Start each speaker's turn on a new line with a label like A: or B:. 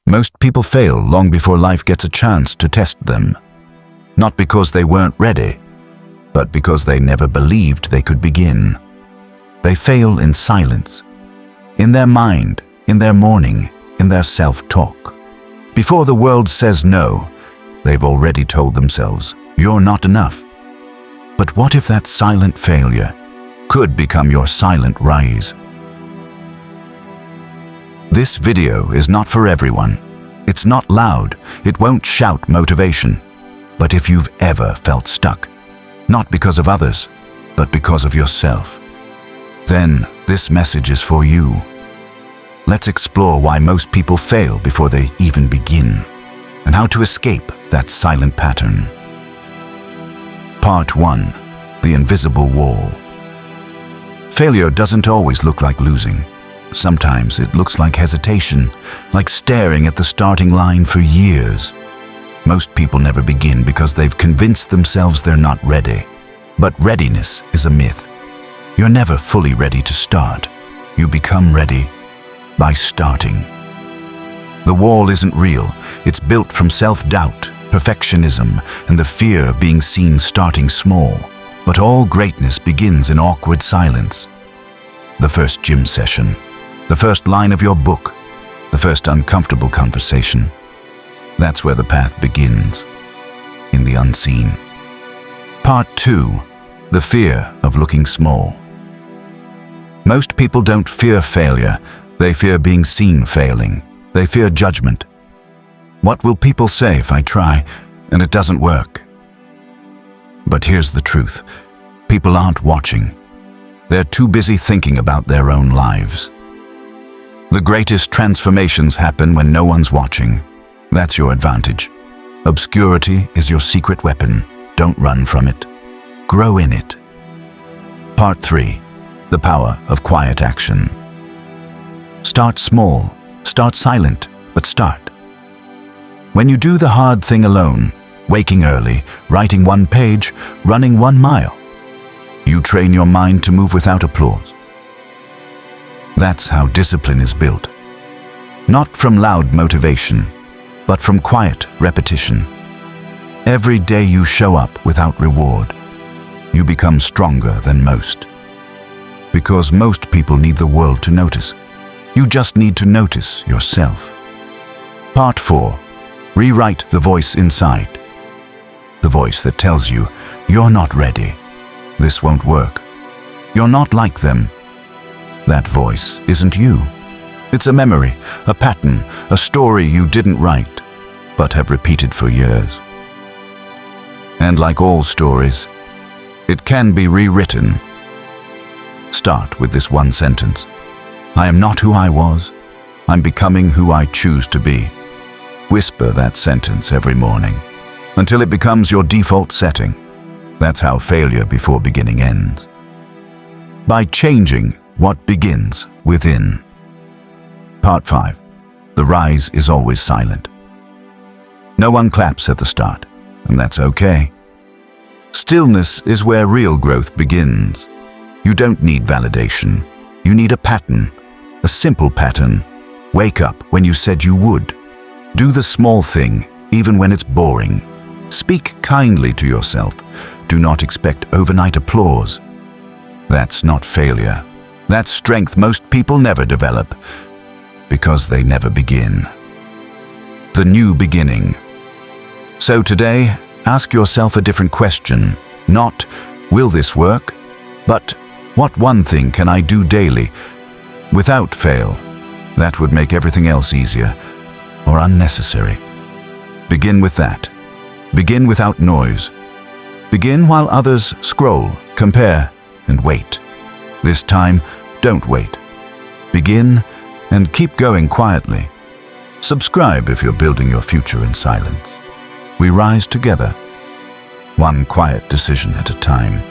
A: Most people fail long before life gets a chance to test them. Not because they weren't ready, but because they never believed they could begin. They fail in silence, in their mind, in their mourning, in their self-talk. Before the world says no, they've already told themselves, "You're not enough." But what if that silent failure could become your silent rise? This video is not for everyone. It's not loud. It won't shout motivation. But if you've ever felt stuck, not because of others, but because of yourself, then this message is for you. Let's explore why most people fail before they even begin, and how to escape that silent pattern. Part 1. The invisible wall. Failure doesn't always look like losing. Sometimes it looks like hesitation, like staring at the starting line for years. Most people never begin because they've convinced themselves they're not ready. But readiness is a myth. You're never fully ready to start. You become ready by starting. The wall isn't real. It's built from self-doubt, perfectionism, and the fear of being seen starting small. But all greatness begins in awkward silence. The first gym session, the first line of your book, the first uncomfortable conversation. That's where the path begins, in the unseen. Part 2. The fear of looking small. Most people don't fear failure. They fear being seen failing. They fear judgment. What will people say if I try and it doesn't work? But here's the truth. People aren't watching. They're too busy thinking about their own lives. The greatest transformations happen when no one's watching. That's your advantage. Obscurity is your secret weapon. Don't run from it. Grow in it. Part 3. The power of quiet action. Start small. Start silent, but start. When you do the hard thing alone, waking early, writing 1 page, running 1 mile, you train your mind to move without applause. That's how discipline is built. Not from loud motivation, but from quiet repetition. Every day you show up without reward, you become stronger than most. Because most people need the world to notice. You just need to notice yourself. Part 4. Rewrite the voice inside. The voice that tells you, you're not ready. This won't work. You're not like them. That voice isn't you. It's a memory, a pattern, a story you didn't write, but have repeated for years. And like all stories, it can be rewritten. Start with this 1 sentence. I am not who I was. I'm becoming who I choose to be. Whisper that sentence every morning until it becomes your default setting. That's how failure before beginning ends. By changing what begins within. Part 5. The rise is always silent. No one claps at the start, and that's okay. Stillness is where real growth begins. You don't need validation. You need a pattern, a simple pattern. Wake up when you said you would. Do the small thing, even when it's boring. Speak kindly to yourself. Do not expect overnight applause. That's not failure. That's strength most people never develop, because they never begin. The new beginning. So today, ask yourself a different question. Not, will this work? But, what one thing can I do daily, without fail, that would make everything else easier or unnecessary? Begin with that. Begin without noise. Begin while others scroll, compare, and wait. This time, don't wait. Begin and keep going quietly. Subscribe if you're building your future in silence. We rise together, one quiet decision at a time.